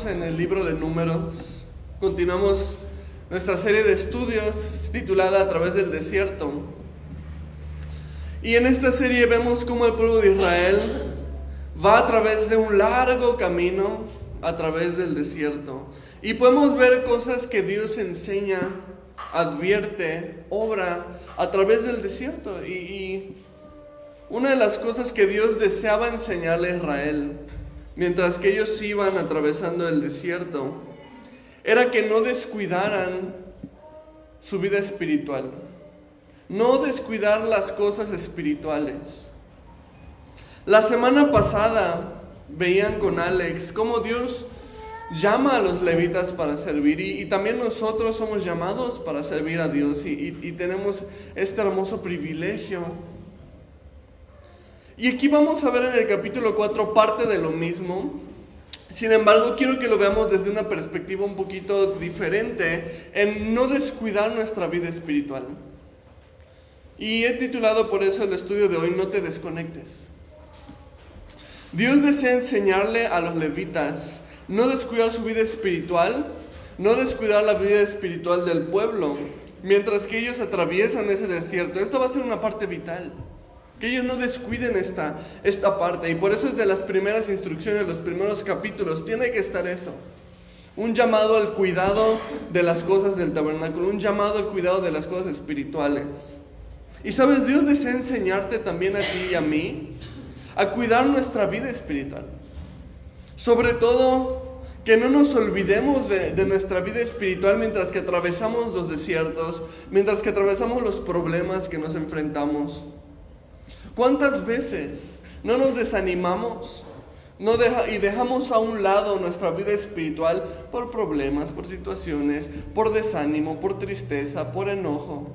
estamos en el libro de Números. Continuamos nuestra serie de estudios titulada A través del desierto. Y en esta serie vemos cómo el pueblo de Israel va a través de un largo camino a través del desierto. Y podemos ver cosas que Dios enseña, advierte, obra a través del desierto. Y una de las cosas que Dios deseaba enseñarle a Israel mientras que ellos iban atravesando el desierto era que no descuidaran su vida espiritual, no descuidar las cosas espirituales. La semana pasada veían con Alex cómo Dios llama a los levitas para servir y también nosotros somos llamados para servir a Dios y tenemos este hermoso privilegio. Y aquí vamos a ver en el capítulo 4 parte de lo mismo. Sin embargo, quiero que lo veamos desde una perspectiva un poquito diferente, en no descuidar nuestra vida espiritual. Y he titulado por eso el estudio de hoy, No te desconectes. Dios desea enseñarle a los levitas no descuidar su vida espiritual, no descuidar la vida espiritual del pueblo, mientras que ellos atraviesan ese desierto. Esto va a ser una parte vital. Que ellos no descuiden esta parte. Y por eso es de las primeras instrucciones, los primeros capítulos. Tiene que estar eso. Un llamado al cuidado de las cosas del tabernáculo. Un llamado al cuidado de las cosas espirituales. Y sabes, Dios desea enseñarte también a ti y a mí a cuidar nuestra vida espiritual. Sobre todo, que no nos olvidemos de nuestra vida espiritual mientras que atravesamos los desiertos, mientras que atravesamos los problemas que nos enfrentamos. ¿Cuántas veces no nos desanimamos y dejamos a un lado nuestra vida espiritual por problemas, por situaciones, por desánimo, por tristeza, por enojo?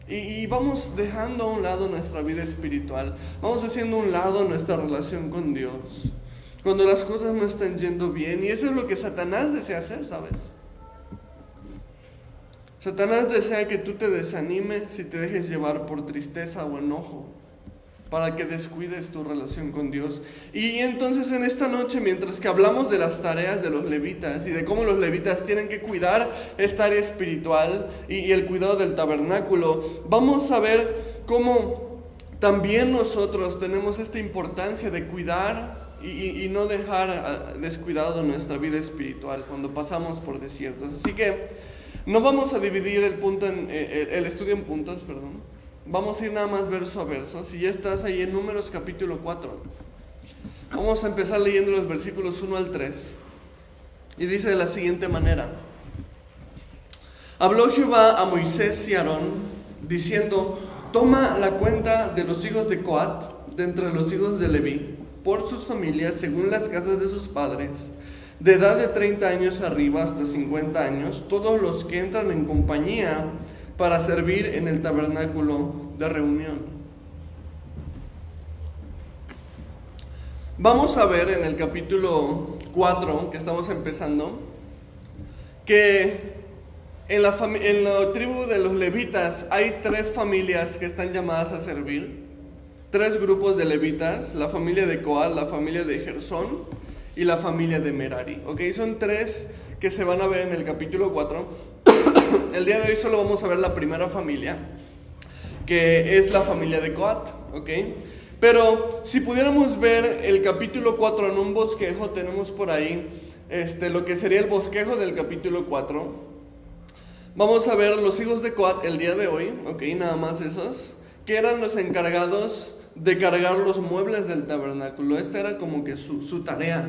Y vamos dejando a un lado nuestra vida espiritual, vamos haciendo a un lado nuestra relación con Dios, cuando las cosas no están yendo bien. Y eso es lo que Satanás desea hacer, ¿sabes? Satanás desea que tú te desanimes y te dejes llevar por tristeza o enojo, para que descuides tu relación con Dios. Y entonces en esta noche, mientras que hablamos de las tareas de los levitas y de cómo los levitas tienen que cuidar esta área espiritual y el cuidado del tabernáculo, vamos a ver cómo también nosotros tenemos esta importancia de cuidar y no dejar descuidado nuestra vida espiritual cuando pasamos por desiertos. Así que no vamos a dividir el estudio en puntos, Vamos a ir nada más verso a verso. Si ya estás ahí en Números capítulo 4, vamos a empezar leyendo los versículos 1 al 3. Y dice de la siguiente manera: Habló Jehová a Moisés y a Aarón, diciendo: Toma la cuenta de los hijos de Coat, de entre los hijos de Leví, por sus familias, según las casas de sus padres, de edad de 30 años arriba hasta 50 años, todos los que entran en compañía para servir en el tabernáculo de reunión. Vamos a ver en el capítulo 4, que estamos empezando, que en la tribu de los levitas hay 3 familias que están llamadas a servir. 3 grupos de levitas: la familia de Coat, la familia de Gersón y la familia de Merari. Son 3 que se van a ver en el capítulo 4. El día de hoy solo vamos a ver la primera familia, que es la familia de Coat, Pero si pudiéramos ver el capítulo 4 en un bosquejo, tenemos por ahí lo que sería el bosquejo del capítulo 4. Vamos a ver los hijos de Coat el día de hoy, nada más esos, que eran los encargados de cargar los muebles del tabernáculo. Esta era como que su tarea.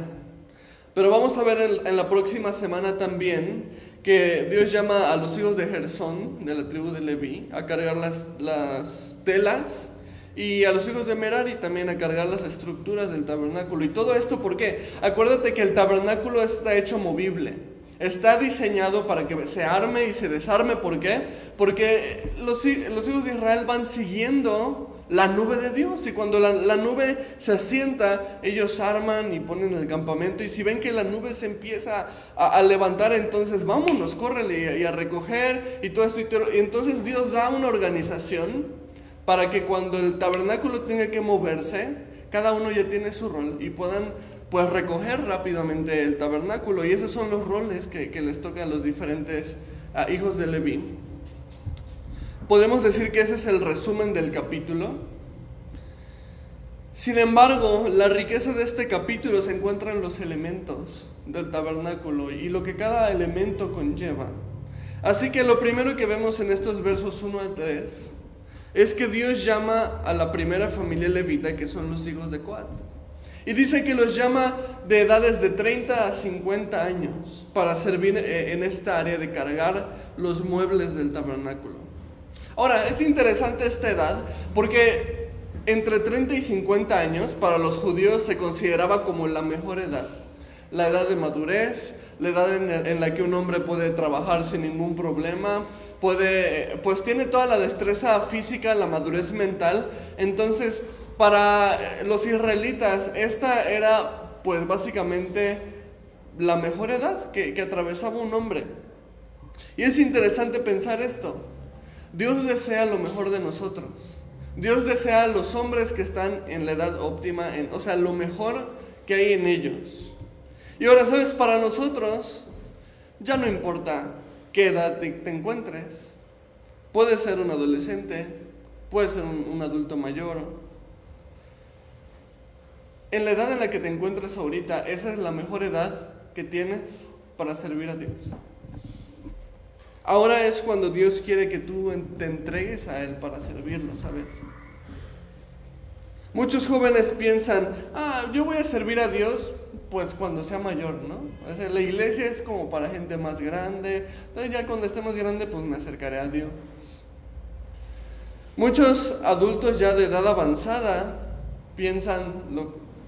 Pero vamos a ver en la próxima semana también que Dios llama a los hijos de Gersón, de la tribu de Leví, a cargar las telas, y a los hijos de Merari también a cargar las estructuras del tabernáculo. Y todo esto, ¿por qué? Acuérdate que el tabernáculo está hecho movible. Está diseñado para que se arme y se desarme. ¿Por qué? Porque los hijos de Israel van siguiendo la nube de Dios, y cuando la nube se asienta, ellos arman y ponen el campamento. Y si ven que la nube se empieza a levantar, entonces vámonos, córrele y a recoger y todo esto. Y entonces Dios da una organización para que cuando el tabernáculo tenga que moverse, cada uno ya tiene su rol y puedan pues recoger rápidamente el tabernáculo. Y esos son los roles que les tocan a los diferentes hijos de Leví. Podemos decir que ese es el resumen del capítulo. Sin embargo, la riqueza de este capítulo se encuentra en los elementos del tabernáculo y lo que cada elemento conlleva. Así que lo primero que vemos en estos versos 1 al 3 es que Dios llama a la primera familia levita, que son los hijos de Coat. Y dice que los llama de edades de 30 a 50 años para servir en esta área de cargar los muebles del tabernáculo. Ahora, es interesante esta edad porque entre 30 y 50 años para los judíos se consideraba como la mejor edad. La edad de madurez, la edad en la que un hombre puede trabajar sin ningún problema, pues tiene toda la destreza física, la madurez mental. Entonces, para los israelitas, esta era pues básicamente la mejor edad que atravesaba un hombre. Y es interesante pensar esto. Dios desea lo mejor de nosotros. Dios desea a los hombres que están en la edad óptima, o sea, lo mejor que hay en ellos. Y ahora, ¿sabes? Para nosotros ya no importa qué edad te encuentres. Puedes ser un adolescente, puedes ser un adulto mayor. En la edad en la que te encuentres ahorita, esa es la mejor edad que tienes para servir a Dios. Ahora es cuando Dios quiere que tú te entregues a Él para servirlo, ¿sabes? Muchos jóvenes piensan, yo voy a servir a Dios pues cuando sea mayor, ¿no? O sea, la iglesia es como para gente más grande, entonces ya cuando esté más grande pues me acercaré a Dios. Muchos adultos ya de edad avanzada piensan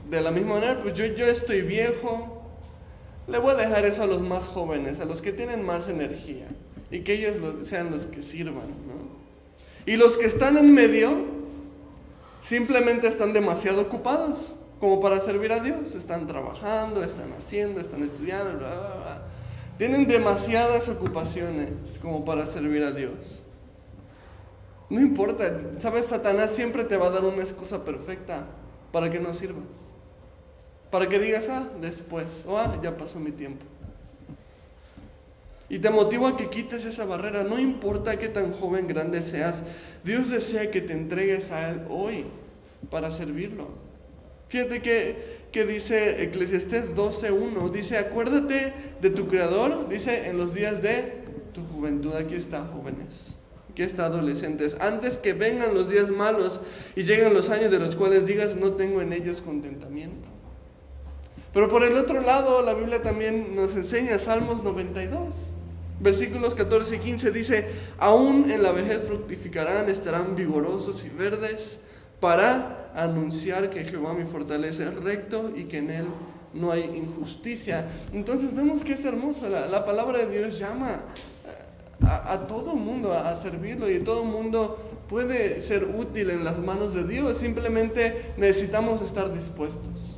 de la misma manera, pues yo estoy viejo, le voy a dejar eso a los más jóvenes, a los que tienen más energía. Y que ellos sean los que sirvan, ¿no? Y los que están en medio simplemente están demasiado ocupados como para servir a Dios. Están trabajando, están haciendo, están estudiando, bla, bla, bla. Tienen demasiadas ocupaciones como para servir a Dios. No importa, ¿sabes? Satanás siempre te va a dar una excusa perfecta para que no sirvas. Para que digas, después, ya pasó mi tiempo. Y te motivo a que quites esa barrera. No importa qué tan joven, grande seas, Dios desea que te entregues a Él hoy para servirlo. Fíjate que dice Eclesiastés 12:1, dice, acuérdate de tu Creador, dice, en los días de tu juventud. Aquí está, jóvenes, aquí está, adolescentes, antes que vengan los días malos y lleguen los años de los cuales digas, no tengo en ellos contentamiento. Pero por el otro lado, la Biblia también nos enseña, Salmos 92, versículos 14 y 15, dice, aún en la vejez fructificarán, estarán vigorosos y verdes, para anunciar que Jehová mi fortaleza es recto y que en Él no hay injusticia. Entonces vemos que es hermoso, la palabra de Dios llama a todo mundo a servirlo, y todo mundo puede ser útil en las manos de Dios, simplemente necesitamos estar dispuestos.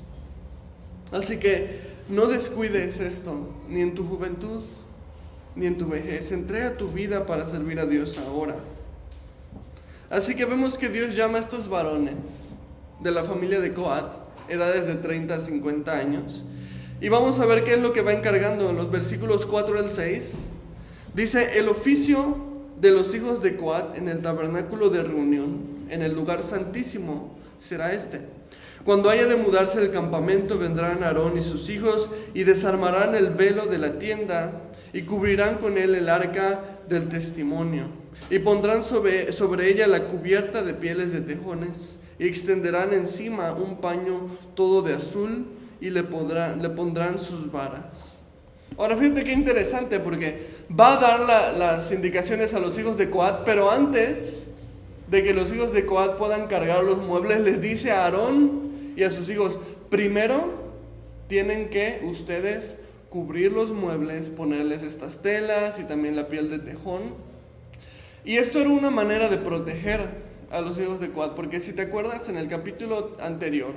Así que no descuides esto, ni en tu juventud, ni en tu vejez. Entrega tu vida para servir a Dios ahora. Así que vemos que Dios llama a estos varones de la familia de Coat, edades de 30 a 50 años. Y vamos a ver qué es lo que va encargando en los versículos 4 al 6. Dice, el oficio de los hijos de Coat en el tabernáculo de reunión, en el lugar santísimo, será este. Cuando haya de mudarse el campamento, vendrán Aarón y sus hijos y desarmarán el velo de la tienda y cubrirán con él el arca del testimonio y pondrán sobre ella la cubierta de pieles de tejones y extenderán encima un paño todo de azul y le pondrán sus varas. Ahora fíjate qué interesante, porque va a dar las indicaciones a los hijos de Coat, pero antes de que los hijos de Coat puedan cargar los muebles, les dice a Aarón y a sus hijos, primero tienen que ustedes cubrir los muebles, ponerles estas telas y también la piel de tejón. Y esto era una manera de proteger a los hijos de Coat, porque si te acuerdas en el capítulo anterior,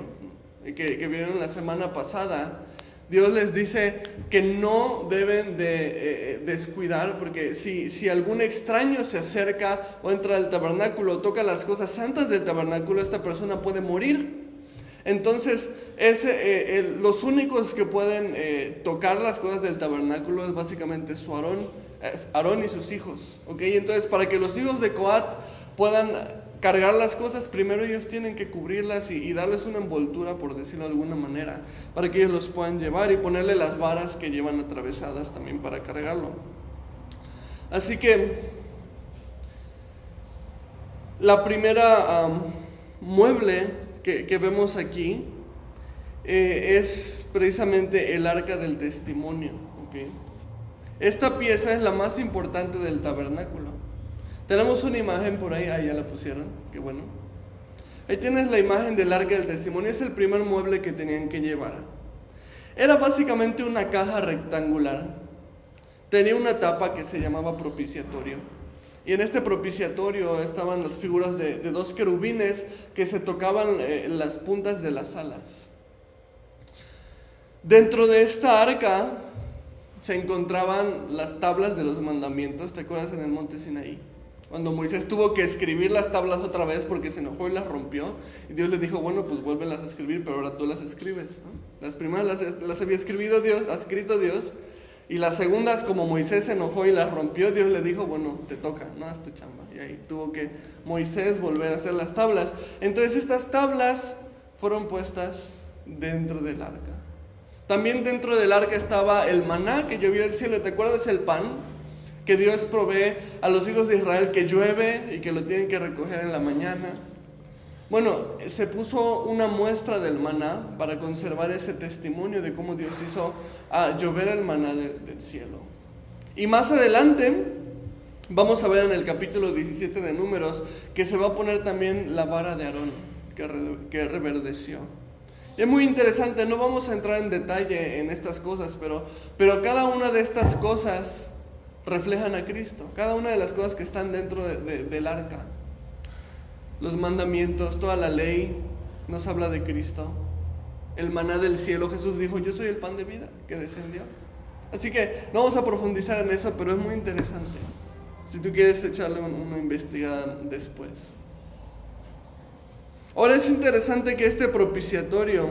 que vieron la semana pasada, Dios les dice que no deben de descuidar, porque si algún extraño se acerca o entra al tabernáculo o toca las cosas santas del tabernáculo, esta persona puede morir. Entonces, los únicos que pueden tocar las cosas del tabernáculo es básicamente Aarón y sus hijos, ¿ok? Entonces, para que los hijos de Coat puedan cargar las cosas, primero ellos tienen que cubrirlas y darles una envoltura, por decirlo de alguna manera, para que ellos los puedan llevar y ponerle las varas que llevan atravesadas también para cargarlo. Así que la primera mueble que vemos aquí es precisamente el arca del testimonio, ¿okay? Esta pieza es la más importante del tabernáculo. Tenemos una imagen por ahí, ya la pusieron, qué bueno. Ahí tienes la imagen del arca del testimonio, es el primer mueble que tenían que llevar. Era básicamente una caja rectangular, tenía una tapa que se llamaba propiciatorio. Y en este propiciatorio estaban las figuras de dos querubines que se tocaban las puntas de las alas. Dentro de esta arca se encontraban las tablas de los mandamientos, ¿te acuerdas en el monte Sinaí? Cuando Moisés tuvo que escribir las tablas otra vez porque se enojó y las rompió, y Dios le dijo, bueno, pues vuélvelas a escribir, pero ahora tú las escribes, ¿no? Las primeras las había escrito Dios, y las segundas, como Moisés se enojó y las rompió, Dios le dijo, bueno, te toca, no haz tu chamba. Y ahí tuvo que Moisés volver a hacer las tablas. Entonces estas tablas fueron puestas dentro del arca. También dentro del arca estaba el maná que llovió del cielo. ¿Te acuerdas el pan que Dios provee a los hijos de Israel, que llueve y que lo tienen que recoger en la mañana? Bueno, se puso una muestra del maná para conservar ese testimonio de cómo Dios hizo llover el maná del cielo. Y más adelante vamos a ver en el capítulo 17 de Números que se va a poner también la vara de Aarón que reverdeció. Es muy interesante, no vamos a entrar en detalle en estas cosas, pero cada una de estas cosas reflejan a Cristo. Cada una de las cosas que están dentro del arca, los mandamientos, toda la ley, nos habla de Cristo. El maná del cielo, Jesús dijo, yo soy el pan de vida que descendió. Así que no vamos a profundizar en eso, pero es muy interesante. Si tú quieres echarle una investigada después. Ahora es interesante que este propiciatorio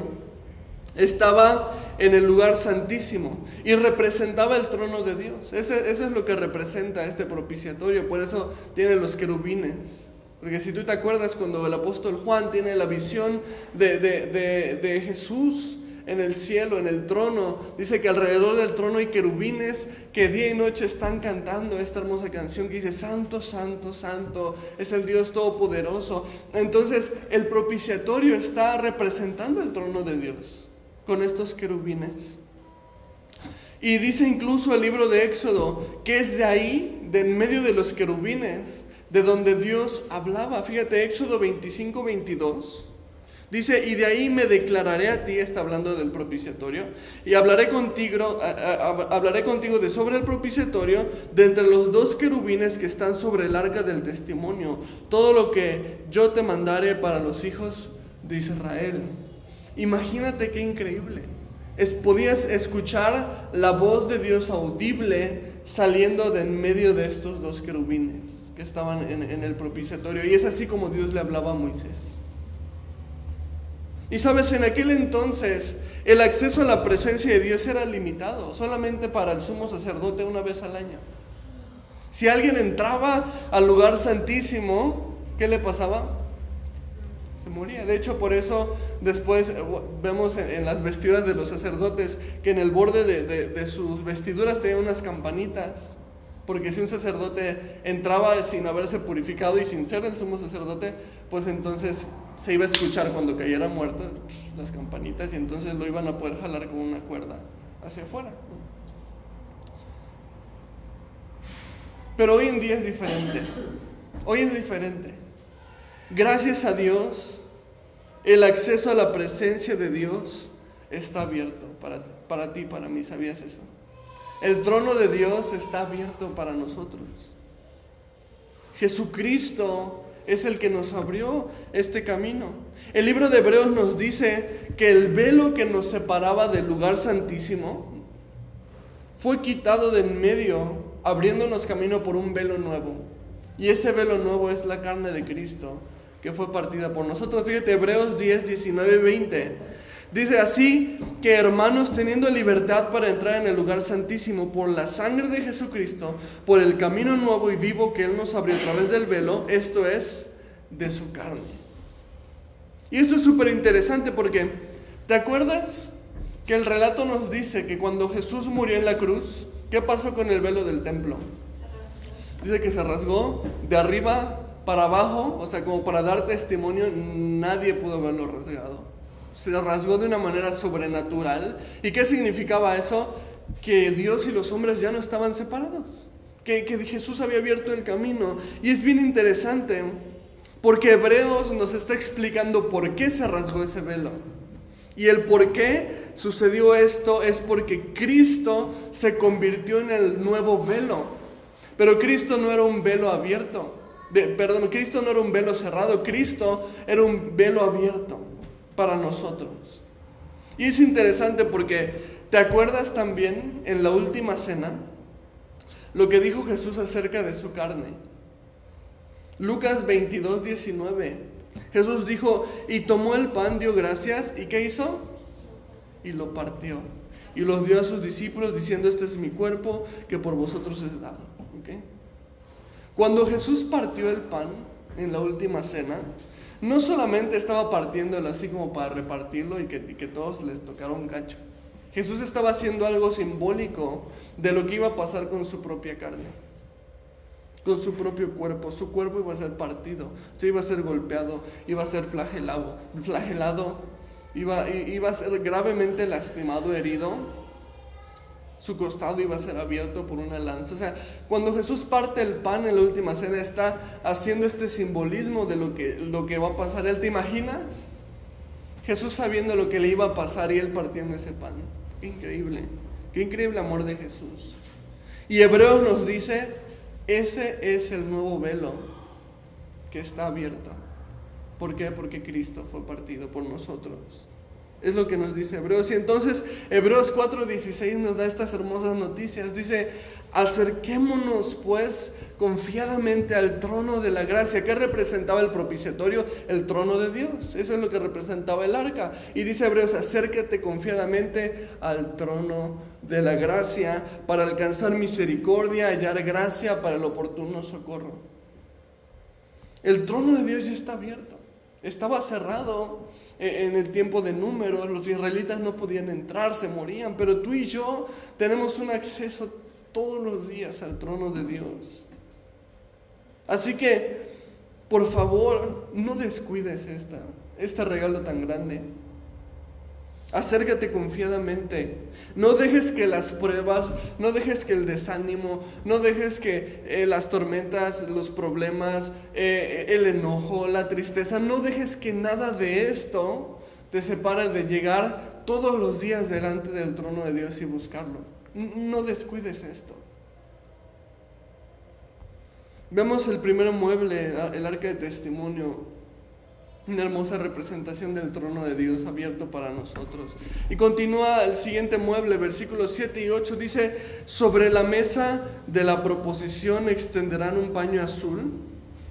estaba en el lugar santísimo y representaba el trono de Dios. Eso es lo que representa este propiciatorio, por eso tiene los querubines. Porque si tú te acuerdas cuando el apóstol Juan tiene la visión de Jesús en el cielo, en el trono, dice que alrededor del trono hay querubines que día y noche están cantando esta hermosa canción que dice Santo, Santo, Santo es el Dios Todopoderoso. Entonces el propiciatorio está representando el trono de Dios con estos querubines. Y dice incluso el libro de Éxodo que es de ahí, de en medio de los querubines, de donde Dios hablaba. Fíjate, Éxodo 25-22. Dice, y de ahí me declararé a ti, está hablando del propiciatorio, y hablaré contigo de sobre el propiciatorio, de entre los dos querubines que están sobre el arca del testimonio, todo lo que yo te mandaré para los hijos de Israel. Imagínate qué increíble. Podías escuchar la voz de Dios audible saliendo de en medio de estos dos querubines que estaban en el propiciatorio, y es así como Dios le hablaba a Moisés. Y sabes, en aquel entonces el acceso a la presencia de Dios era limitado, solamente para el sumo sacerdote una vez al año. Si alguien entraba al lugar santísimo, ¿qué le pasaba? Se moría. De hecho, por eso después vemos en las vestiduras de los sacerdotes que en el borde de sus vestiduras tenían unas campanitas. Porque si un sacerdote entraba sin haberse purificado y sin ser el sumo sacerdote, pues entonces se iba a escuchar cuando cayera muerto las campanitas, y entonces lo iban a poder jalar con una cuerda hacia afuera. Pero hoy en día es diferente. Hoy es diferente. Gracias a Dios, el acceso a la presencia de Dios está abierto para ti, para mí. ¿Sabías eso? El trono de Dios está abierto para nosotros. Jesucristo es el que nos abrió este camino. El libro de Hebreos nos dice que el velo que nos separaba del lugar santísimo fue quitado de en medio, abriéndonos camino por un velo nuevo. Y ese velo nuevo es la carne de Cristo, que fue partida por nosotros. Fíjate, Hebreos 10, 19 y 20. Dice así que, hermanos, teniendo libertad para entrar en el lugar santísimo por la sangre de Jesucristo, por el camino nuevo y vivo que Él nos abrió a través del velo, esto es, de su carne. Y esto es súper interesante porque, ¿te acuerdas que el relato nos dice que cuando Jesús murió en la cruz, ¿qué pasó con el velo del templo? Dice que se rasgó de arriba para abajo, o sea, como para dar testimonio, nadie pudo verlo rasgado. Se rasgó de una manera sobrenatural. ¿Y qué significaba eso? Que Dios y los hombres ya no estaban separados, que Jesús había abierto el camino. Y es bien interesante porque Hebreos nos está explicando por qué se rasgó ese velo. Y el por qué sucedió esto es porque Cristo se convirtió en el nuevo velo. Pero Cristo no era un velo abierto. Cristo no era un velo cerrado. Cristo era un velo abierto para nosotros. Y es interesante porque ¿te acuerdas también en la última cena lo que dijo Jesús acerca de su carne? Lucas 22, 19. Jesús dijo, y tomó el pan, dio gracias, ¿y qué hizo? Y lo partió. Y los dio a sus discípulos diciendo, este es mi cuerpo que por vosotros es dado. ¿Okay? Cuando Jesús partió el pan en la última cena, no solamente estaba partiéndolo así como para repartirlo y que todos les tocara un cacho. Jesús estaba haciendo algo simbólico de lo que iba a pasar con su propia carne, con su propio cuerpo. Su cuerpo iba a ser partido, se iba a ser golpeado, iba a ser flagelado, iba a ser gravemente lastimado, herido. Su costado iba a ser abierto por una lanza. O sea, cuando Jesús parte el pan en la última cena, está haciendo este simbolismo de lo que va a pasar. ¿Él te imaginas? Jesús sabiendo lo que le iba a pasar y Él partiendo ese pan. Qué increíble amor de Jesús. Y Hebreos nos dice, ese es el nuevo velo que está abierto. ¿Por qué? Porque Cristo fue partido por nosotros. Es lo que nos dice Hebreos. Y entonces Hebreos 4:16 nos da estas hermosas noticias. Dice, acerquémonos pues confiadamente al trono de la gracia. ¿Qué representaba el propiciatorio? El trono de Dios. Eso es lo que representaba el arca. Y dice Hebreos, acércate confiadamente al trono de la gracia para alcanzar misericordia, hallar gracia para el oportuno socorro. El trono de Dios ya está abierto. Estaba cerrado en el tiempo de Números, los israelitas no podían entrar, se morían, pero tú y yo tenemos un acceso todos los días al trono de Dios. Así que, por favor, no descuides este regalo tan grande. Acércate confiadamente. No dejes que las pruebas, no dejes que el desánimo, no dejes que las tormentas, los problemas, el enojo, la tristeza, no dejes que nada de esto te separe de llegar todos los días delante del trono de Dios y buscarlo. No descuides esto. Vemos el primer mueble, el arca de testimonio. Una hermosa representación del trono de Dios abierto para nosotros. Y continúa el siguiente mueble, versículos 7 y 8, dice, sobre la mesa de la proposición extenderán un paño azul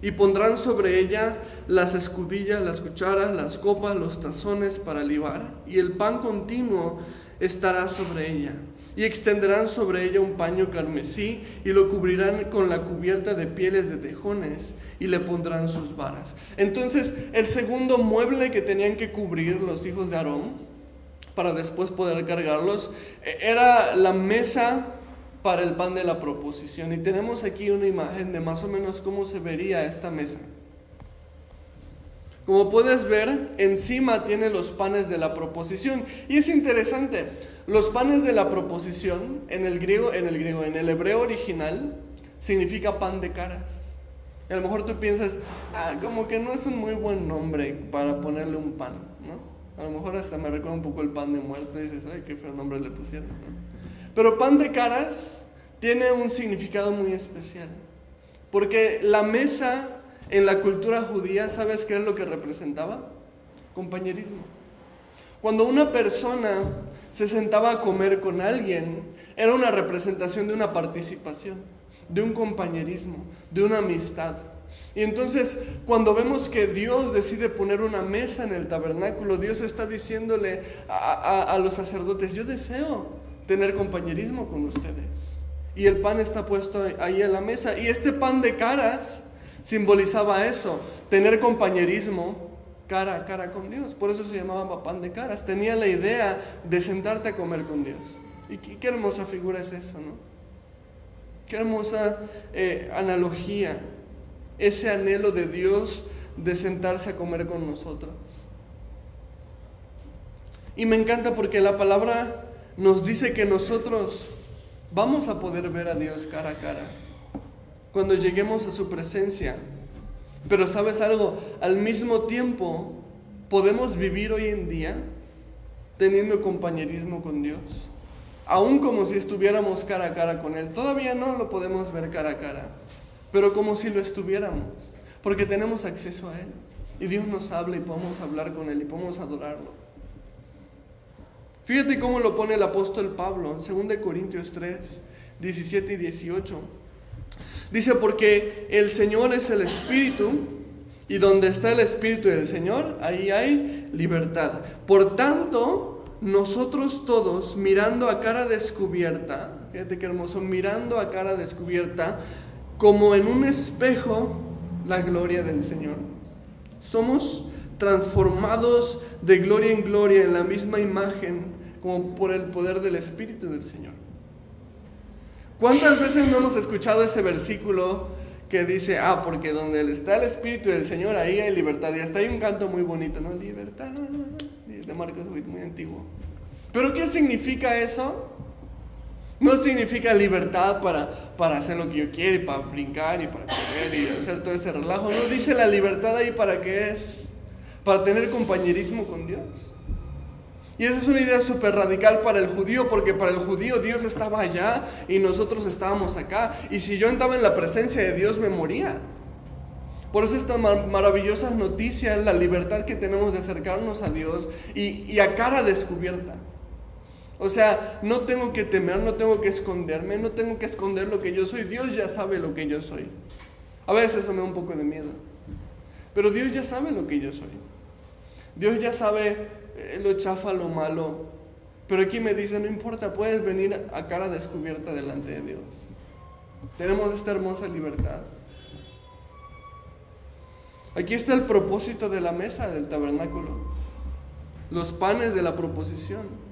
y pondrán sobre ella las escudillas, las cucharas, las copas, los tazones para libar, y el pan continuo estará sobre ella. Y extenderán sobre ella un paño carmesí y lo cubrirán con la cubierta de pieles de tejones y le pondrán sus varas. Entonces, el segundo mueble que tenían que cubrir los hijos de Aarón para después poder cargarlos era la mesa para el pan de la proposición. Y tenemos aquí una imagen de más o menos cómo se vería esta mesa. Como puedes ver, encima tiene los panes de la proposición. Y es interesante, los panes de la proposición en el hebreo original, significa pan de caras. Y a lo mejor tú piensas, como que no es un muy buen nombre para ponerle un pan, ¿no? A lo mejor hasta me recuerda un poco el pan de muerto y dices, ay, qué feo nombre le pusieron, ¿no? Pero pan de caras tiene un significado muy especial. Porque la mesa en la cultura judía, ¿sabes qué es lo que representaba? Compañerismo. Cuando una persona se sentaba a comer con alguien, era una representación de una participación, de un compañerismo, de una amistad. Y entonces, cuando vemos que Dios decide poner una mesa en el tabernáculo, Dios está diciéndole a los sacerdotes: yo deseo tener compañerismo con ustedes. Y el pan está puesto ahí en la mesa. Y este pan de caras simbolizaba eso, tener compañerismo cara a cara con Dios. Por eso se llamaba pan de caras. Tenía la idea de sentarte a comer con Dios. Y qué hermosa figura es eso, ¿no? Qué hermosa analogía. Ese anhelo de Dios de sentarse a comer con nosotros. Y me encanta porque la palabra nos dice que nosotros vamos a poder ver a Dios cara a cara cuando lleguemos a su presencia. Pero ¿sabes algo? Al mismo tiempo podemos vivir hoy en día teniendo compañerismo con Dios, aún como si estuviéramos cara a cara con Él. Todavía no lo podemos ver cara a cara, pero como si lo estuviéramos, porque tenemos acceso a Él. Y Dios nos habla y podemos hablar con Él y podemos adorarlo. Fíjate cómo lo pone el apóstol Pablo en 2 Corintios 3, 17 y 18. Dice: porque el Señor es el Espíritu, y donde está el Espíritu del Señor, ahí hay libertad. Por tanto, nosotros todos, mirando a cara descubierta, fíjate qué hermoso, mirando a cara descubierta, como en un espejo, la gloria del Señor, somos transformados de gloria en gloria en la misma imagen, como por el poder del Espíritu del Señor. ¿Cuántas veces no hemos escuchado ese versículo que dice: porque donde está el Espíritu del Señor, ahí hay libertad? Y hasta hay un canto muy bonito, ¿no? Libertad, de Marcos Witt, muy antiguo. ¿Pero qué significa eso? No significa libertad para hacer lo que yo quiero, y para brincar, y para correr, y hacer todo ese relajo. No, dice la libertad ahí para qué es: para tener compañerismo con Dios. Y esa es una idea súper radical para el judío, porque para el judío Dios estaba allá y nosotros estábamos acá. Y si yo entraba en la presencia de Dios, me moría. Por eso estas maravillosas noticias, la libertad que tenemos de acercarnos a Dios y a cara descubierta. O sea, no tengo que temer, no tengo que esconderme, no tengo que esconder lo que yo soy. Dios ya sabe lo que yo soy. A veces eso me da un poco de miedo, pero Dios ya sabe lo que yo soy. Dios ya sabe lo chafa, lo malo. Pero aquí me dice: no importa, puedes venir a cara descubierta delante de Dios. Tenemos esta hermosa libertad. Aquí está el propósito de la mesa del tabernáculo: los panes de la proposición.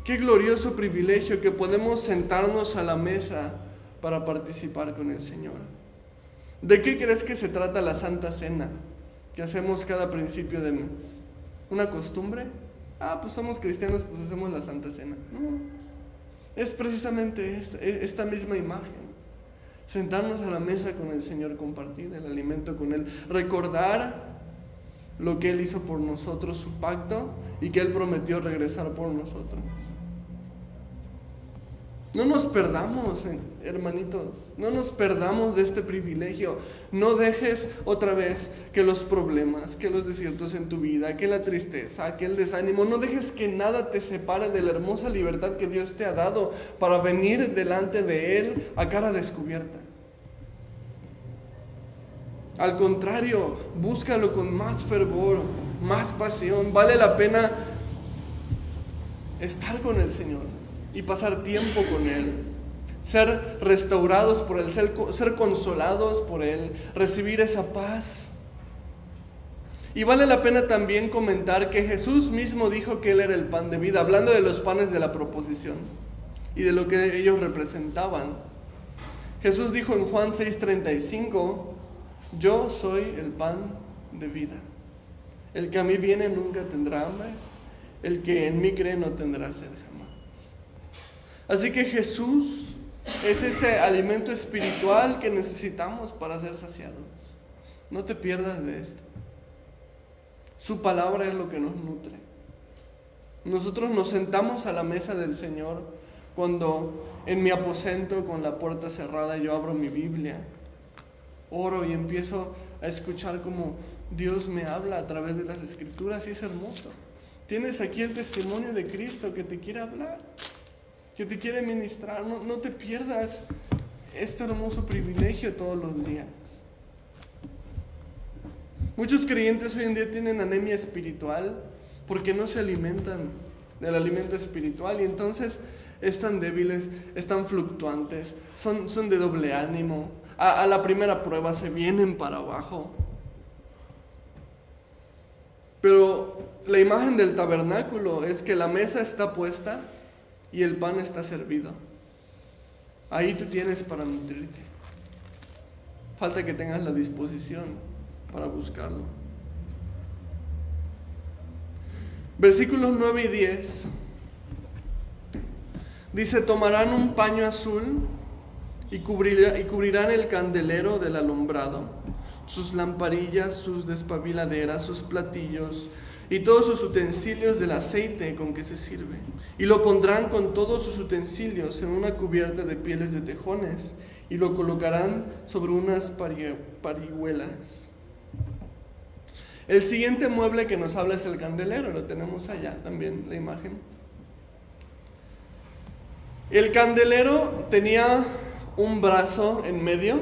Qué glorioso privilegio que podemos sentarnos a la mesa para participar con el Señor. ¿De qué crees que se trata la Santa Cena que hacemos cada principio de mes? ¿Una costumbre? Pues somos cristianos, pues hacemos la Santa Cena. No, es precisamente esta misma imagen. Sentarnos a la mesa con el Señor, compartir el alimento con Él, recordar lo que Él hizo por nosotros, su pacto, y que Él prometió regresar por nosotros. No nos perdamos, hermanitos, no nos perdamos de este privilegio. No dejes otra vez que los problemas, que los desiertos en tu vida, que la tristeza, que el desánimo, no dejes que nada te separe de la hermosa libertad que Dios te ha dado para venir delante de Él a cara descubierta. Al contrario, búscalo con más fervor, más pasión. Vale la pena estar con el Señor y pasar tiempo con Él, ser restaurados por Él, ser consolados por Él, recibir esa paz. Y vale la pena también comentar que Jesús mismo dijo que Él era el pan de vida, hablando de los panes de la proposición y de lo que ellos representaban. Jesús dijo en Juan 6:35: yo soy el pan de vida. El que a mí viene nunca tendrá hambre, el que en mí cree no tendrá sed jamás. Así que Jesús es ese alimento espiritual que necesitamos para ser saciados. No te pierdas de esto. Su palabra es lo que nos nutre. Nosotros nos sentamos a la mesa del Señor cuando en mi aposento con la puerta cerrada yo abro mi Biblia, oro y empiezo a escuchar cómo Dios me habla a través de las Escrituras, y es hermoso. Tienes aquí el testimonio de Cristo que te quiere hablar, que te quiere ministrar. No te pierdas este hermoso privilegio todos los días. Muchos creyentes hoy en día tienen anemia espiritual porque no se alimentan del alimento espiritual y entonces están débiles, están fluctuantes, son de doble ánimo. A la primera prueba se vienen para abajo. Pero la imagen del tabernáculo es que la mesa está puesta y el pan está servido. Ahí tú tienes para nutrirte. Falta que tengas la disposición para buscarlo. Versículos 9 y 10 dice: tomarán un paño azul y cubrirán el candelero del alumbrado, sus lamparillas, sus despabiladeras, sus platillos y todos sus utensilios del aceite con que se sirve. Y lo pondrán con todos sus utensilios en una cubierta de pieles de tejones y lo colocarán sobre unas parihuelas. El siguiente mueble que nos habla es el candelero, lo tenemos allá también, la imagen. El candelero tenía un brazo en medio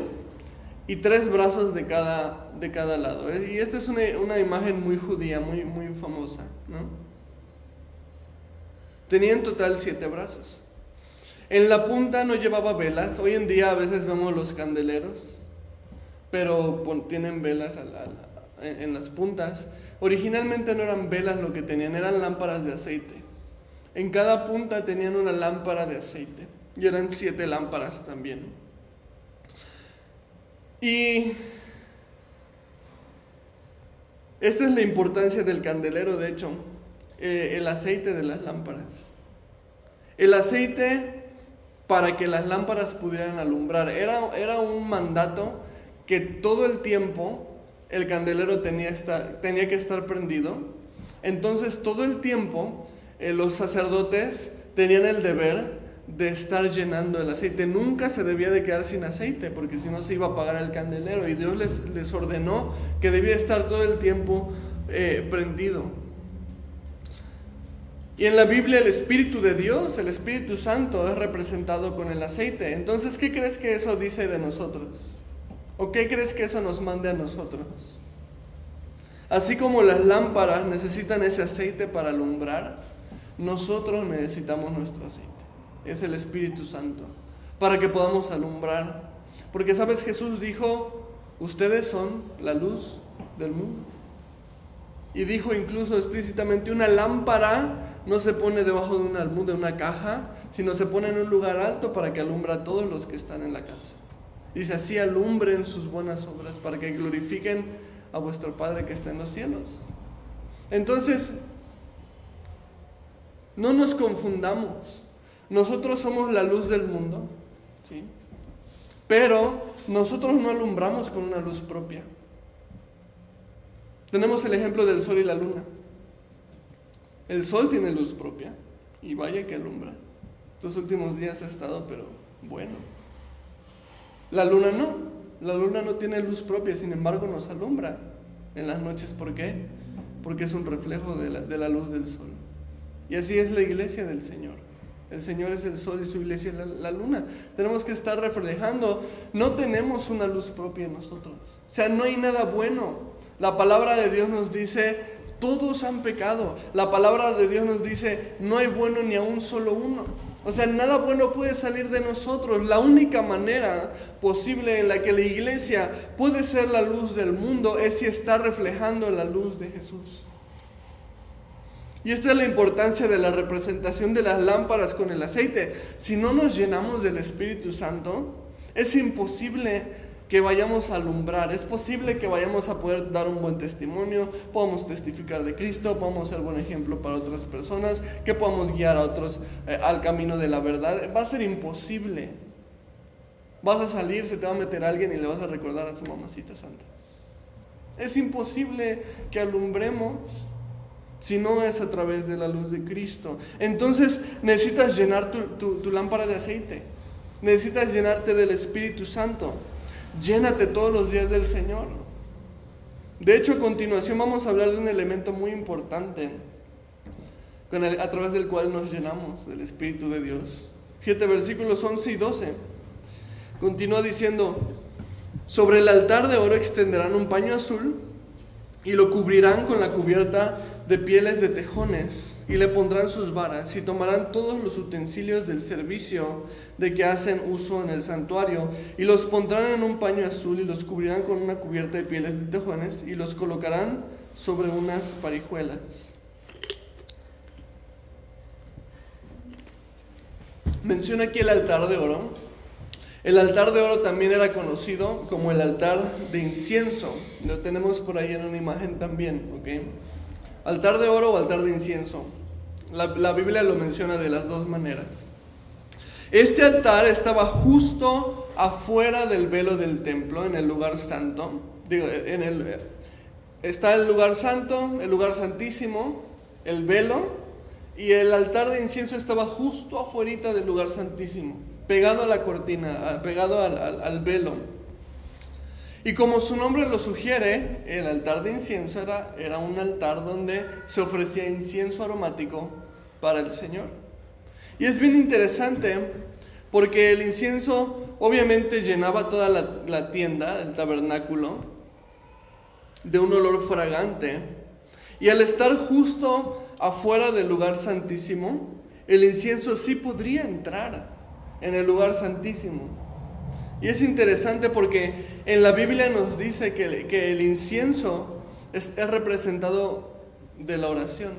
y 3 brazos de cada lado. Y esta es una imagen muy judía, muy famosa, ¿no? Tenía en total 7 brazos. En la punta no llevaba velas. Hoy en día a veces vemos los candeleros, pero tienen velas en las puntas. Originalmente no eran velas lo que tenían, eran lámparas de aceite. En cada punta tenían una lámpara de aceite y eran 7 lámparas también. Y esta es la importancia del candelero, de hecho, el aceite de las lámparas. El aceite para que las lámparas pudieran alumbrar. Era un mandato que todo el tiempo el candelero tenía que estar prendido. Entonces todo el tiempo los sacerdotes tenían el deber de estar llenando el aceite. Nunca se debía de quedar sin aceite, porque si no se iba a apagar el candelero, y Dios les ordenó que debía estar todo el tiempo prendido. Y en la Biblia el Espíritu de Dios, el Espíritu Santo, es representado con el aceite. Entonces, ¿qué crees que eso dice de nosotros? ¿O qué crees que eso nos mande a nosotros? Así como las lámparas necesitan ese aceite para alumbrar, nosotros necesitamos nuestro aceite. Es el Espíritu Santo, para que podamos alumbrar. Porque, ¿sabes? Jesús dijo: ustedes son la luz del mundo. Y dijo incluso explícitamente: una lámpara no se pone debajo de un almud, de una caja, sino se pone en un lugar alto para que alumbre a todos los que están en la casa. Dice: así alumbren sus buenas obras, para que glorifiquen a vuestro Padre que está en los cielos. Entonces, no nos confundamos. Nosotros somos la luz del mundo, ¿sí? Pero nosotros no alumbramos con una luz propia. Tenemos el ejemplo del sol y la luna. El sol tiene luz propia y vaya que alumbra. Estos últimos días ha estado, pero bueno. La luna no tiene luz propia, sin embargo nos alumbra en las noches. ¿Por qué? Porque es un reflejo de la luz del sol. Y así es la iglesia del Señor. El Señor es el sol y su iglesia es la luna. Tenemos que estar reflejando. No tenemos una luz propia en nosotros. O sea, no hay nada bueno. La palabra de Dios nos dice: todos han pecado. La palabra de Dios nos dice: no hay bueno ni a un solo uno. O sea, nada bueno puede salir de nosotros. La única manera posible en la que la iglesia puede ser la luz del mundo es si está reflejando la luz de Jesús. Y esta es la importancia de la representación de las lámparas con el aceite. Si no nos llenamos del Espíritu Santo, es imposible que vayamos a alumbrar. Es posible que vayamos a poder dar un buen testimonio, podamos testificar de Cristo, podamos ser buen ejemplo para otras personas, que podamos guiar a otros al camino de la verdad. Va a ser imposible. Vas a salir, se te va a meter alguien y le vas a recordar a su mamacita santa. Es imposible que alumbremos si no es a través de la luz de Cristo. Entonces necesitas llenar tu lámpara de aceite. Necesitas llenarte del Espíritu Santo. Llénate todos los días del Señor. De hecho, a continuación vamos a hablar de un elemento muy importante a través del cual nos llenamos del Espíritu de Dios. Fíjate, versículos 11 y 12. Continúa diciendo: sobre el altar de oro extenderán un paño azul y lo cubrirán con la cubierta de pieles de tejones, y le pondrán sus varas, y tomarán todos los utensilios del servicio de que hacen uso en el santuario, y los pondrán en un paño azul, y los cubrirán con una cubierta de pieles de tejones, y los colocarán sobre unas parijuelas. Menciona aquí el altar de oro. El altar de oro también era conocido como el altar de incienso. Lo tenemos por ahí en una imagen también, ¿ok? Altar de oro o altar de incienso. La Biblia lo menciona de las dos maneras. Este altar estaba justo afuera del velo del templo, en el lugar santo. Está el lugar santo, el lugar santísimo, el velo, y el altar de incienso estaba justo afuera del lugar santísimo, pegado a la cortina, pegado al velo. Y como su nombre lo sugiere, el altar de incienso era un altar donde se ofrecía incienso aromático para el Señor. Y es bien interesante porque el incienso obviamente llenaba toda la tienda, el tabernáculo, de un olor fragante. Y al estar justo afuera del lugar santísimo, el incienso sí podría entrar en el lugar santísimo. Y es interesante porque en la Biblia nos dice que el incienso es representado de la oración.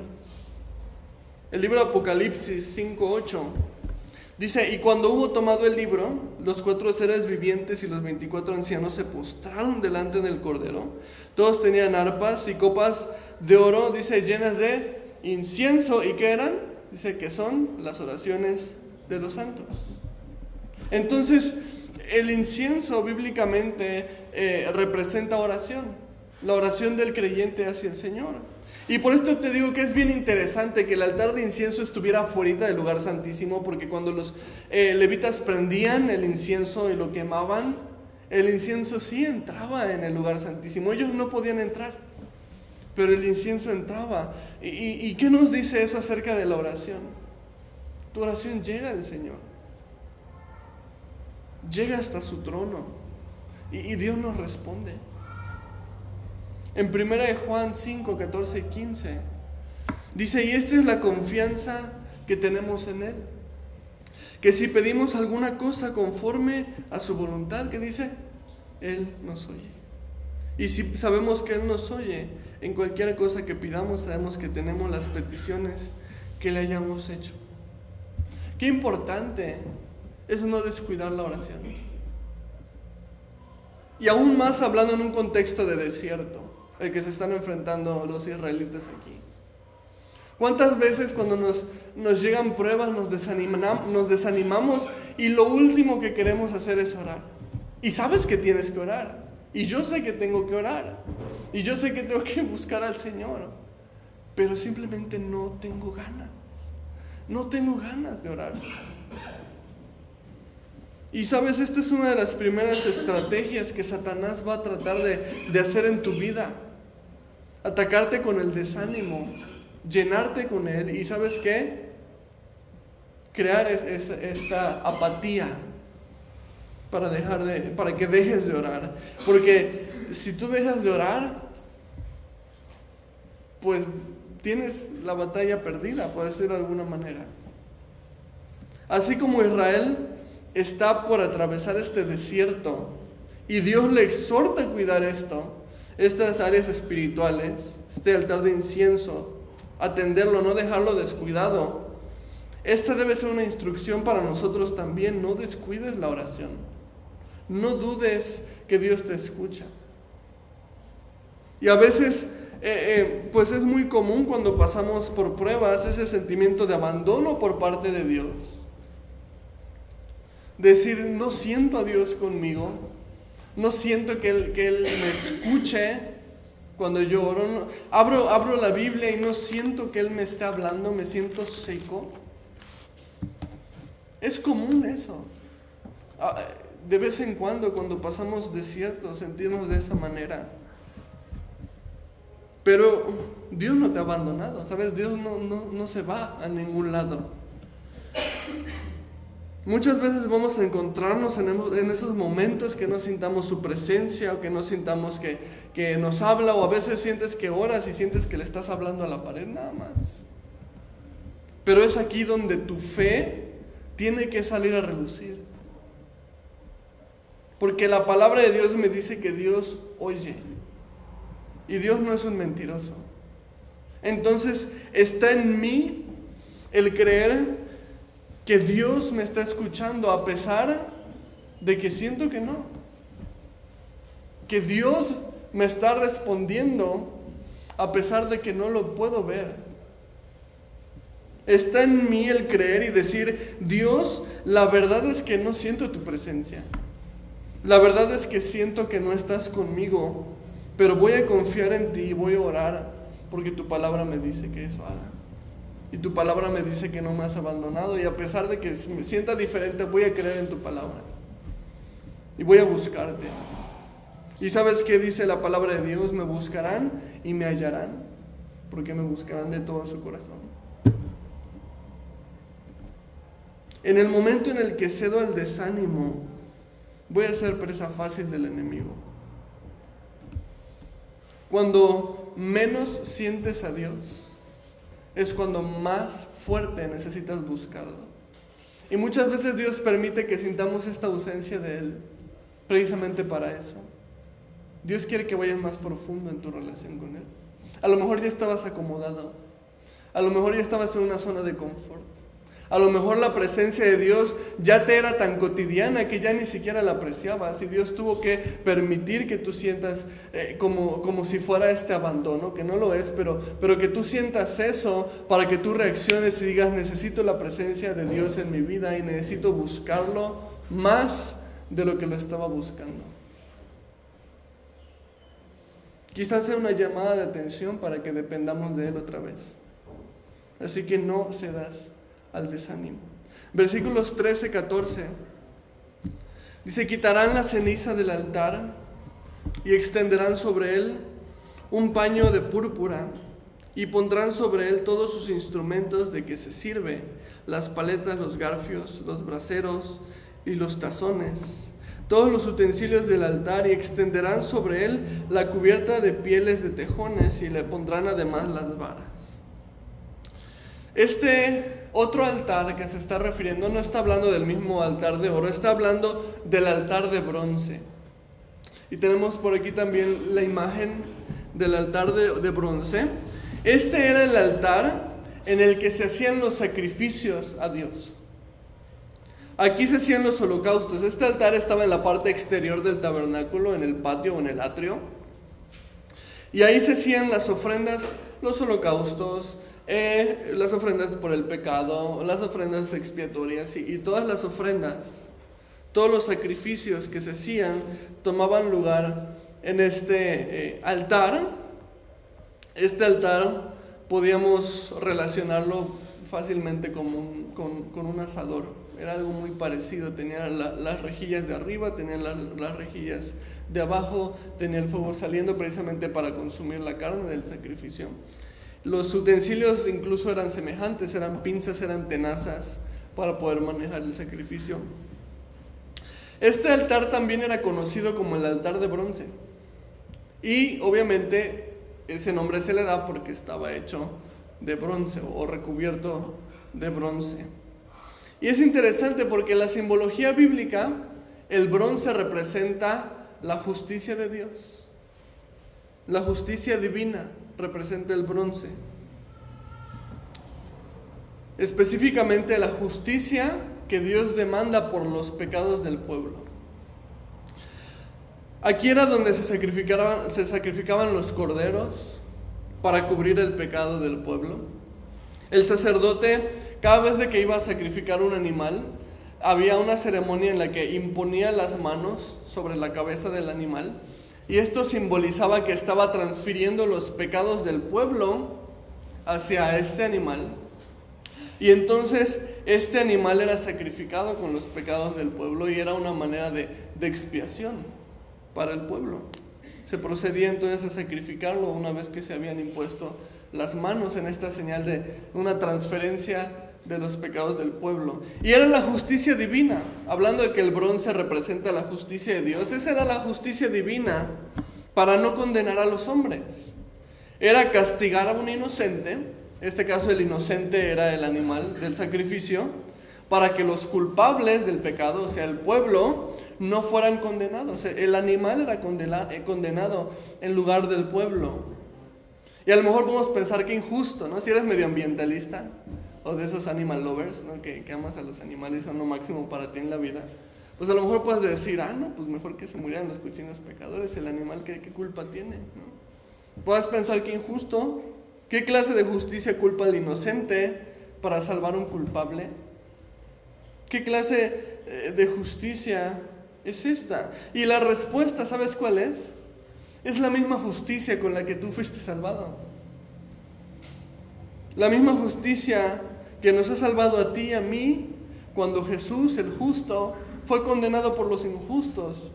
El libro de Apocalipsis 5:8 dice: y cuando hubo tomado el libro, los 4 seres vivientes y los 24 ancianos se postraron delante del Cordero. Todos tenían arpas y copas de oro, dice, llenas de incienso. ¿Y qué eran? Dice que son las oraciones de los santos. Entonces, el incienso bíblicamente representa oración, la oración del creyente hacia el Señor. Y por esto te digo que es bien interesante que el altar de incienso estuviera afuera del lugar santísimo, porque cuando los levitas prendían el incienso y lo quemaban, el incienso sí entraba en el lugar santísimo. Ellos no podían entrar, pero el incienso entraba. ¿Y qué nos dice eso acerca de la oración? Tu oración llega al Señor. Llega hasta su trono y Dios nos responde. En 1 Juan 5, 14 y 15 dice: y esta es la confianza que tenemos en Él, que si pedimos alguna cosa conforme a su voluntad, ¿qué dice? Él nos oye. Y si sabemos que Él nos oye, en cualquier cosa que pidamos, sabemos que tenemos las peticiones que le hayamos hecho. Qué importante es no descuidar la oración. Y aún más hablando en un contexto de desierto, el que se están enfrentando los israelitas aquí. ¿Cuántas veces cuando nos llegan pruebas nos desanimamos y lo último que queremos hacer es orar? Y sabes que tienes que orar. Y yo sé que tengo que orar. Y yo sé que tengo que buscar al Señor. Pero simplemente no tengo ganas. No tengo ganas de orar. Y sabes, esta es una de las primeras estrategias que Satanás va a tratar de hacer en tu vida. Atacarte con el desánimo, llenarte con él y ¿sabes qué? Crear esta apatía para que dejes de orar. Porque si tú dejas de orar, pues tienes la batalla perdida, por decirlo de alguna manera. Así como Israel está por atravesar este desierto y Dios le exhorta a cuidar estas áreas espirituales, este altar de incienso, atenderlo, no dejarlo descuidado. Esta debe ser una instrucción para nosotros también. No descuides la oración, no dudes que Dios te escucha. Y a veces pues es muy común cuando pasamos por pruebas ese sentimiento de abandono por parte de Dios. Decir, no siento a Dios conmigo, no siento que Él me escuche cuando yo oro. No, abro la Biblia y no siento que Él me esté hablando, me siento seco. Es común eso. De vez en cuando pasamos desiertos, sentimos de esa manera. Pero Dios no te ha abandonado, ¿sabes? Dios no se va a ningún lado. Muchas veces vamos a encontrarnos en esos momentos que no sintamos su presencia o que no sintamos que nos habla, o a veces sientes que oras y sientes que le estás hablando a la pared nada más. Pero es aquí donde tu fe tiene que salir a relucir. Porque la palabra de Dios me dice que Dios oye. Y Dios no es un mentiroso. Entonces está en mí el creer que Dios me está escuchando a pesar de que siento que no. Que Dios me está respondiendo a pesar de que no lo puedo ver. Está en mí el creer y decir: Dios, la verdad es que no siento tu presencia. La verdad es que siento que no estás conmigo, pero voy a confiar en ti y voy a orar porque tu palabra me dice que eso haga. Y tu palabra me dice que no me has abandonado, y a pesar de que me sienta diferente, voy a creer en tu palabra. Y voy a buscarte. ¿Y sabes qué dice la palabra de Dios? Me buscarán y me hallarán, porque me buscarán de todo su corazón. En el momento en el que cedo al desánimo, voy a ser presa fácil del enemigo. Cuando menos sientes a Dios, es cuando más fuerte necesitas buscarlo. Y muchas veces Dios permite que sintamos esta ausencia de Él, precisamente para eso. Dios quiere que vayas más profundo en tu relación con Él. A lo mejor ya estabas acomodado, a lo mejor ya estabas en una zona de confort, a lo mejor la presencia de Dios ya te era tan cotidiana que ya ni siquiera la apreciabas, y Dios tuvo que permitir que tú sientas como si fuera este abandono, que no lo es, pero que tú sientas eso para que tú reacciones y digas: necesito la presencia de Dios en mi vida y necesito buscarlo más de lo que lo estaba buscando. Quizás sea una llamada de atención para que dependamos de Él otra vez. Así que no cedas al desánimo. Versículos 13-14 dice: quitarán la ceniza del altar y extenderán sobre él un paño de púrpura, y pondrán sobre él todos sus instrumentos de que se sirve, las paletas, los garfios, los braseros y los tazones, todos los utensilios del altar, y extenderán sobre él la cubierta de pieles de tejones, y le pondrán además las varas. Este otro altar que se está refiriendo no está hablando del mismo altar de oro, está hablando del altar de bronce. Y tenemos por aquí también la imagen del altar de bronce. Este era el altar en el que se hacían los sacrificios a Dios. Aquí se hacían los holocaustos. Este altar estaba en la parte exterior del tabernáculo, en el patio o en el atrio. Y ahí se hacían las ofrendas, los holocaustos, las ofrendas por el pecado, las ofrendas expiatorias y todas las ofrendas, todos los sacrificios que se hacían tomaban lugar en este altar. Este altar podíamos relacionarlo fácilmente con un asador. Era algo muy parecido. Tenía las rejillas de arriba, tenía las rejillas de abajo, tenía el fuego saliendo precisamente para consumir la carne del sacrificio. Los utensilios incluso eran semejantes, eran pinzas, eran tenazas para poder manejar el sacrificio. Este altar también era conocido como el altar de bronce. Y obviamente ese nombre se le da porque estaba hecho de bronce o recubierto de bronce. Y es interesante porque en la simbología bíblica el bronce representa la justicia de Dios. La justicia divina representa el bronce. Específicamente la justicia que Dios demanda por los pecados del pueblo. Aquí era donde se sacrificaban los corderos para cubrir el pecado del pueblo. El sacerdote, cada vez de que iba a sacrificar un animal, había una ceremonia en la que imponía las manos sobre la cabeza del animal, y esto simbolizaba que estaba transfiriendo los pecados del pueblo hacia este animal. Y entonces este animal era sacrificado con los pecados del pueblo y era una manera de expiación para el pueblo. Se procedía entonces a sacrificarlo una vez que se habían impuesto las manos en esta señal de una transferencia de los pecados del pueblo. Y era la justicia divina, hablando de que el bronce representa la justicia de Dios. Esa era la justicia divina para no condenar a los hombres. Era castigar a un inocente, en este caso el inocente era el animal del sacrificio, para que los culpables del pecado, o sea, el pueblo, no fueran condenados. O sea, el animal era condenado en lugar del pueblo. Y a lo mejor podemos pensar que injusto, ¿no? Si eres medioambientalista o de esos animal lovers, ¿no? Que amas a los animales, son lo máximo para ti en la vida. Pues a lo mejor puedes decir, no, pues mejor que se murieran los cochinos pecadores, el animal, ¿qué culpa tiene? ¿No? Puedes pensar que injusto, ¿qué clase de justicia culpa al inocente para salvar a un culpable? ¿Qué clase de justicia es esta? Y la respuesta, ¿sabes cuál es? Es la misma justicia con la que tú fuiste salvado. La misma justicia que nos ha salvado a ti y a mí cuando Jesús, el justo, fue condenado por los injustos.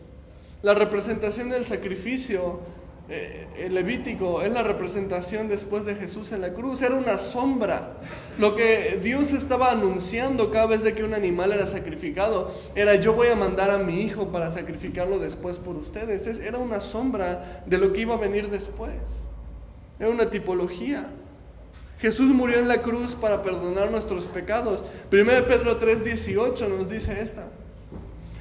La representación del sacrificio el levítico es la representación después de Jesús en la cruz. Era una sombra. Lo que Dios estaba anunciando cada vez de que un animal era sacrificado era: yo voy a mandar a mi hijo para sacrificarlo después por ustedes. Era una sombra de lo que iba a venir después. Era una tipología. Jesús murió en la cruz para perdonar nuestros pecados. 1 Pedro 3:18 nos dice esta: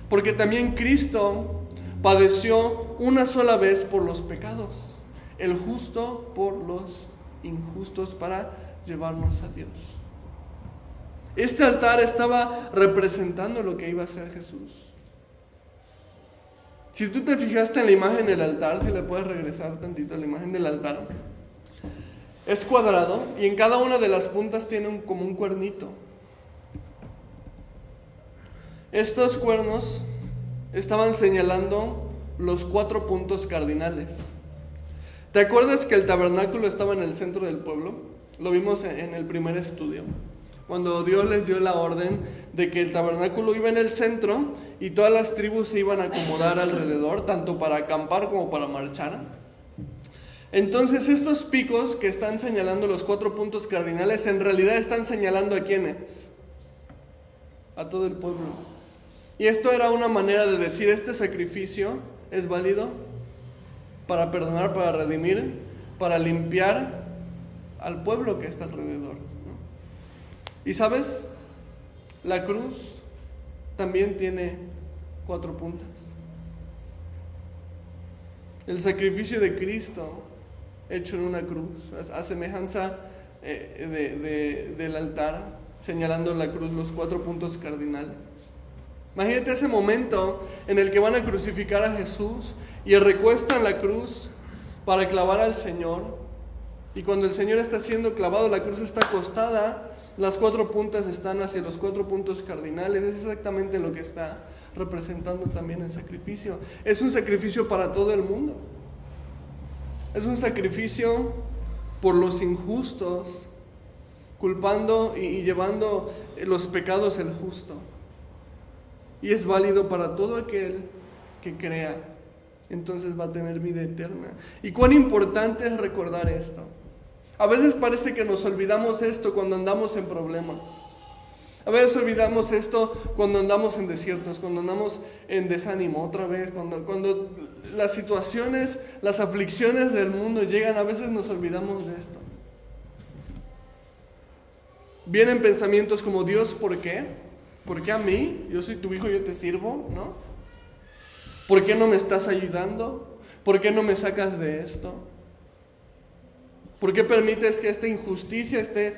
porque también Cristo padeció una sola vez por los pecados, el justo por los injustos, para llevarnos a Dios. Este altar estaba representando lo que iba a hacer Jesús. Si tú te fijaste en la imagen del altar, si le puedes regresar tantito a la imagen del altar, es cuadrado y en cada una de las puntas tiene como un cuernito. Estos cuernos estaban señalando los 4 puntos cardinales. ¿Te acuerdas que el tabernáculo estaba en el centro del pueblo? Lo vimos en el primer estudio, cuando Dios les dio la orden de que el tabernáculo iba en el centro y todas las tribus se iban a acomodar alrededor, tanto para acampar como para marchar. Entonces estos picos que están señalando los 4 puntos cardinales, en realidad están señalando ¿a quiénes? A todo el pueblo. Y esto era una manera de decir: este sacrificio es válido para perdonar, para redimir, para limpiar al pueblo que está alrededor, ¿no? Y ¿sabes? La cruz también tiene 4 puntas. El sacrificio de Cristo hecho en una cruz, a semejanza del altar, señalando la cruz, los 4 puntos cardinales. Imagínate ese momento en el que van a crucificar a Jesús y recuestan la cruz para clavar al Señor. Y cuando el Señor está siendo clavado, la cruz está acostada, las 4 puntas están hacia los 4 puntos cardinales. Es exactamente lo que está representando también el sacrificio. Es un sacrificio para todo el mundo. Es un sacrificio por los injustos, culpando y llevando los pecados el justo. Y es válido para todo aquel que crea. Entonces va a tener vida eterna. Y cuán importante es recordar esto. A veces parece que nos olvidamos esto cuando andamos en problemas. A veces olvidamos esto cuando andamos en desiertos, cuando andamos en desánimo otra vez, cuando las situaciones, las aflicciones del mundo llegan, a veces nos olvidamos de esto. Vienen pensamientos como: Dios, ¿por qué? ¿Por qué a mí? Yo soy tu hijo, yo te sirvo, ¿no? ¿Por qué no me estás ayudando? ¿Por qué no me sacas de esto? ¿Por qué permites que esta injusticia esté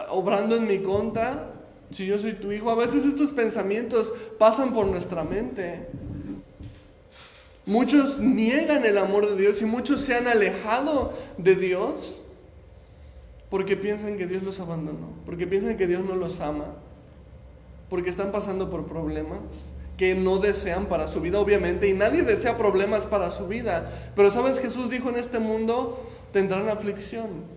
obrando en mi contra? Si yo soy tu hijo. A veces estos pensamientos pasan por nuestra mente. Muchos niegan el amor de Dios y muchos se han alejado de Dios porque piensan que Dios los abandonó, porque piensan que Dios no los ama, porque están pasando por problemas que no desean para su vida, obviamente, y nadie desea problemas para su vida. Pero ¿sabes? Jesús dijo: en este mundo tendrán aflicción.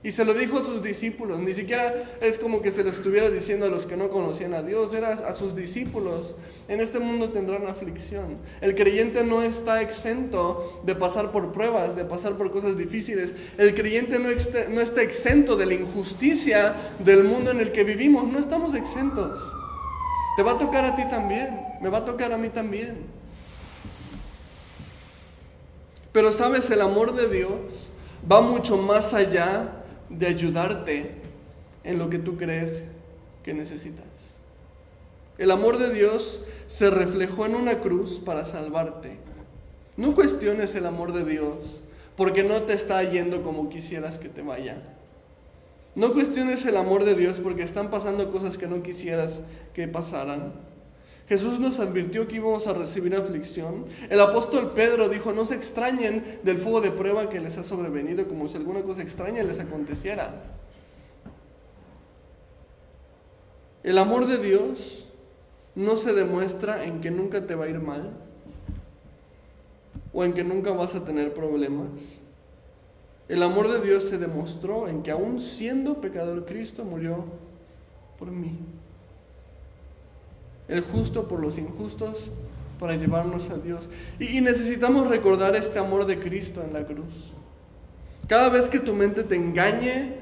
Y se lo dijo a sus discípulos. Ni siquiera es como que se lo estuviera diciendo a los que no conocían a Dios. Era a sus discípulos. En este mundo tendrán aflicción. El creyente no está exento de pasar por pruebas, de pasar por cosas difíciles. El creyente no está exento de la injusticia del mundo en el que vivimos. No estamos exentos. Te va a tocar a ti también. Me va a tocar a mí también. Pero sabes, el amor de Dios va mucho más allá de ayudarte en lo que tú crees que necesitas. El amor de Dios se reflejó en una cruz para salvarte. No cuestiones el amor de Dios porque no te está yendo como quisieras que te vaya. No cuestiones el amor de Dios porque están pasando cosas que no quisieras que pasaran. Jesús nos advirtió que íbamos a recibir aflicción. El apóstol Pedro dijo: no se extrañen del fuego de prueba que les ha sobrevenido, como si alguna cosa extraña les aconteciera. El amor de Dios no se demuestra en que nunca te va a ir mal o en que nunca vas a tener problemas. El amor de Dios se demostró en que aún siendo pecador, Cristo murió por mí. El justo por los injustos, para llevarnos a Dios. Y necesitamos recordar este amor de Cristo en la cruz. Cada vez que tu mente te engañe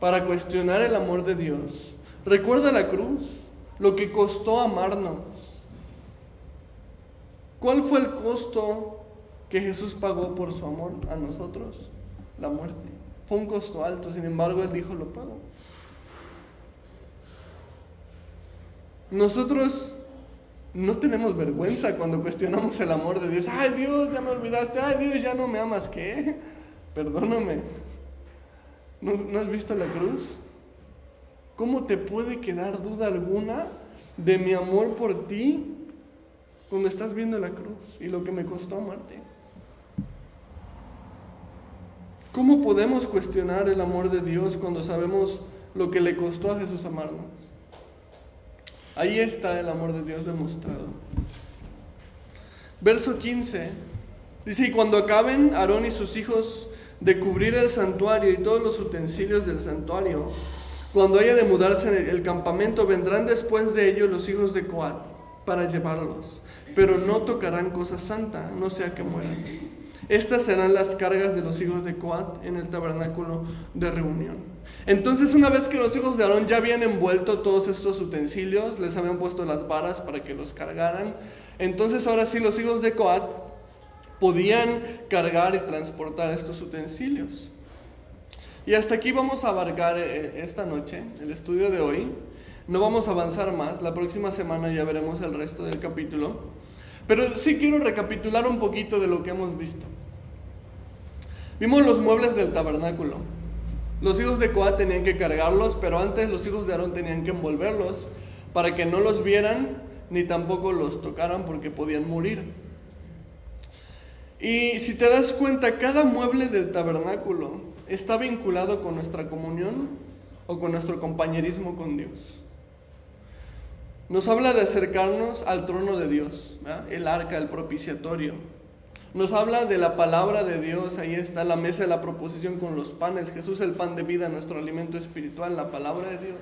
para cuestionar el amor de Dios, recuerda la cruz, lo que costó amarnos. ¿Cuál fue el costo que Jesús pagó por su amor a nosotros? La muerte. Fue un costo alto, sin embargo Él dijo: lo pago. Nosotros no tenemos vergüenza cuando cuestionamos el amor de Dios. Ay, Dios, ya me olvidaste. Ay, Dios, ya no me amas. ¿Qué? Perdóname. ¿No has visto la cruz? ¿Cómo te puede quedar duda alguna de mi amor por ti cuando estás viendo la cruz y lo que me costó amarte? ¿Cómo podemos cuestionar el amor de Dios cuando sabemos lo que le costó a Jesús amarnos? Ahí está el amor de Dios demostrado. Verso 15 dice: y cuando acaben Aarón y sus hijos de cubrir el santuario y todos los utensilios del santuario, cuando haya de mudarse en el campamento, vendrán después de ellos los hijos de Coat para llevarlos, pero no tocarán cosa santa, no sea que mueran. Estas serán las cargas de los hijos de Coat en el tabernáculo de reunión. Entonces, una vez que los hijos de Aarón ya habían envuelto todos estos utensilios, les habían puesto las varas para que los cargaran, entonces ahora sí los hijos de Coat podían cargar y transportar estos utensilios. Y hasta aquí vamos a abarcar esta noche, el estudio de hoy. No vamos a avanzar más, la próxima semana ya veremos el resto del capítulo. Pero sí quiero recapitular un poquito de lo que hemos visto. Vimos los muebles del tabernáculo. Los hijos de Coat tenían que cargarlos, pero antes los hijos de Aarón tenían que envolverlos para que no los vieran ni tampoco los tocaran porque podían morir. Y si te das cuenta, cada mueble del tabernáculo está vinculado con nuestra comunión o con nuestro compañerismo con Dios. Nos habla de acercarnos al trono de Dios, ¿verdad? El arca, el propiciatorio. Nos habla de la palabra de Dios, ahí está la mesa de la proposición con los panes. Jesús, el pan de vida, nuestro alimento espiritual, la palabra de Dios.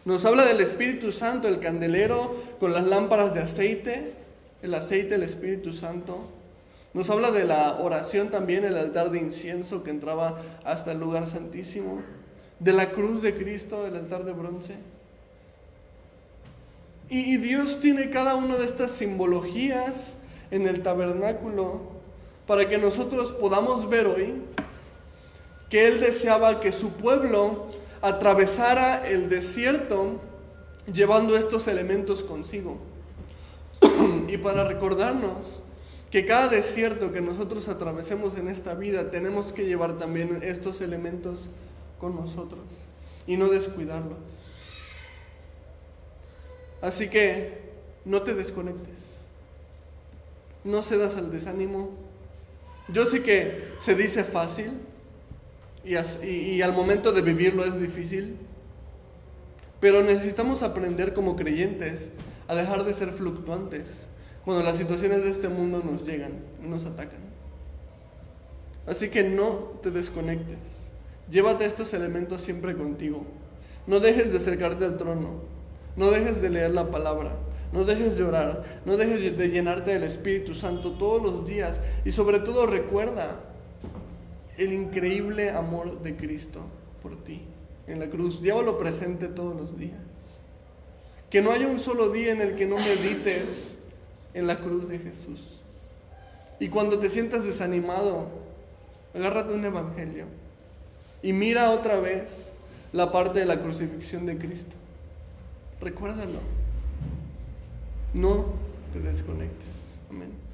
Nos habla del Espíritu Santo, el candelero con las lámparas de aceite, el aceite, el Espíritu Santo. Nos habla de la oración también, el altar de incienso que entraba hasta el lugar santísimo. De la cruz de Cristo, el altar de bronce. Y Dios tiene cada una de estas simbologías en el tabernáculo para que nosotros podamos ver hoy que Él deseaba que su pueblo atravesara el desierto llevando estos elementos consigo. Y para recordarnos que cada desierto que nosotros atravesemos en esta vida tenemos que llevar también estos elementos con nosotros y no descuidarlos. Así que no te desconectes. No cedas al desánimo. Yo sé que se dice fácil y al momento de vivirlo es difícil, pero necesitamos aprender como creyentes a dejar de ser fluctuantes cuando las situaciones de este mundo nos llegan y nos atacan. Así que no te desconectes. Llévate estos elementos siempre contigo. No dejes de acercarte al trono. No dejes de leer la palabra. No dejes de orar. No dejes de llenarte del Espíritu Santo todos los días. Y sobre todo recuerda el increíble amor de Cristo por ti en la cruz. Llévalo presente todos los días. Que no haya un solo día en el que no medites en la cruz de Jesús. Y cuando te sientas desanimado, agárrate un evangelio y mira otra vez la parte de la crucifixión de Cristo. Recuérdalo. No te desconectes. Amén.